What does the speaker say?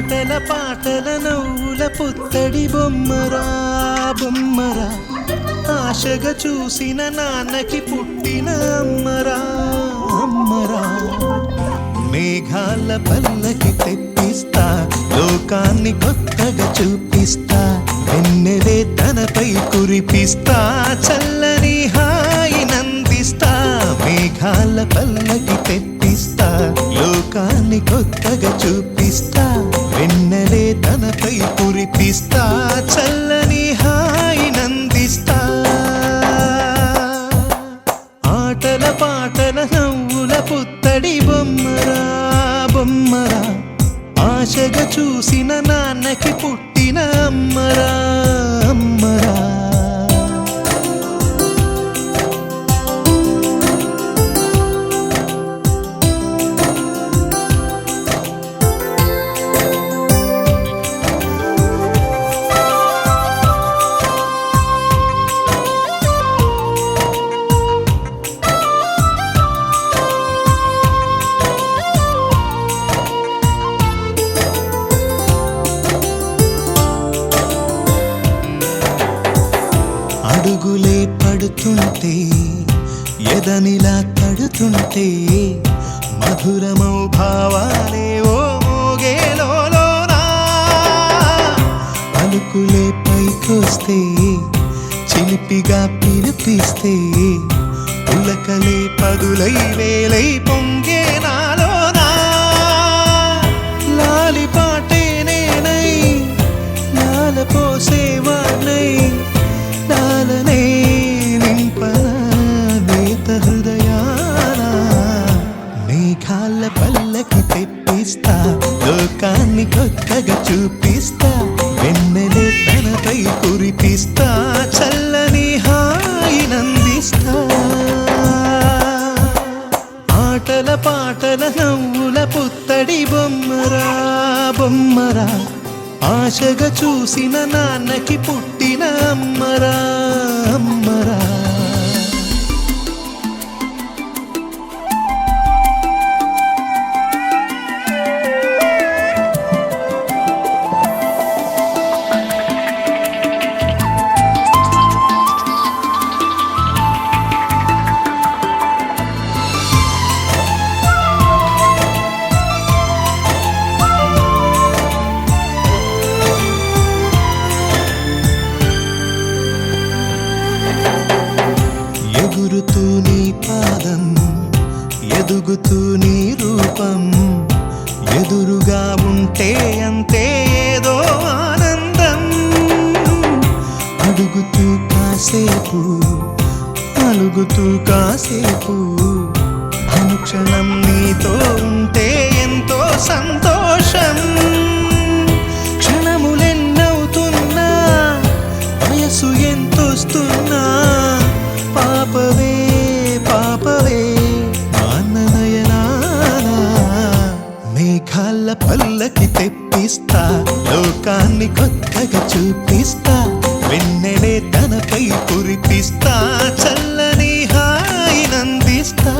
ఆటల పాటల నవ్వుల పుత్తడి బొమ్మరా బొమ్మరా, ఆశగా చూసిన నాన్నకి పుట్టిన అమ్మరా అమ్మరా. మేఘాల పల్లకి తెప్పిస్తా, లోకాన్ని కొత్తగా చూపిస్తా, వెన్నెలే తనపై కురిపిస్తా, చల్లని హాయినందిస్తా. మేఘాల పల్లకి తెప్పిస్తా, లోకాన్ని కొత్తగా చూపిస్తా, వెన్నెలే తనపై కురిపిస్తా, చల్లని హాయినందిస్తా. ఆటల పాటల నవ్వుల పుత్తడి బొమ్మరా బొమ్మరా, ఆశగా చూసిన నాన్నకి పుట్టిన అమ్మరా అమ్మరా. అడుగులే పడుతుంటే ఎదనిలా తడుతుంటే, మధురమౌ భావాలే ఓ మోగేలోనా. పలుకులే పైకొస్తే చిలిపిగా పిలిపిస్తే, పులకలే పదులై వేలై పొంగే నాలోనా. లాలిపాటే నేనై లాల పోసేవాణ్ణై, లాలనే నింపన నేత హృదయాన. మేఘాల పల్లకి తెప్పిస్తా, లోకాన్ని కొత్తగా చూపిస్తా, వెన్నెలే తనపై కురిపిస్తా, చల్లని హాయినందిస్తా. ఆటల పాటల నవ్వుల పుత్తడి బొమ్మరా బొమ్మరా, ఆశగా చూసిన నాన్నకి పుట్టిన అమ్మరా అమ్మరా. ఎగురుతూ నీ పాదం, ఎదుగుతూ నీ రూపం, ఎదురుగా ఉంటే అంతే ఏదో ఆనందం. అడుగుతూ కాసేపు, అలుగుతూ కాసేపు, అనుక్షణం నీతో ఉంటే ఎంతో సంతోషం. క్షణములెన్నవుతున్నా, వయసు ఎంతొస్తున్నా, పాపవే పాపవే మాననయనానా. మేఘాల పల్లకి తెప్పిస్తా, లోకాన్ని కొత్తగా చూపిస్తా, వెన్నెలే తనపై కురిపిస్తా, చల్లని హాయినందిస్తా.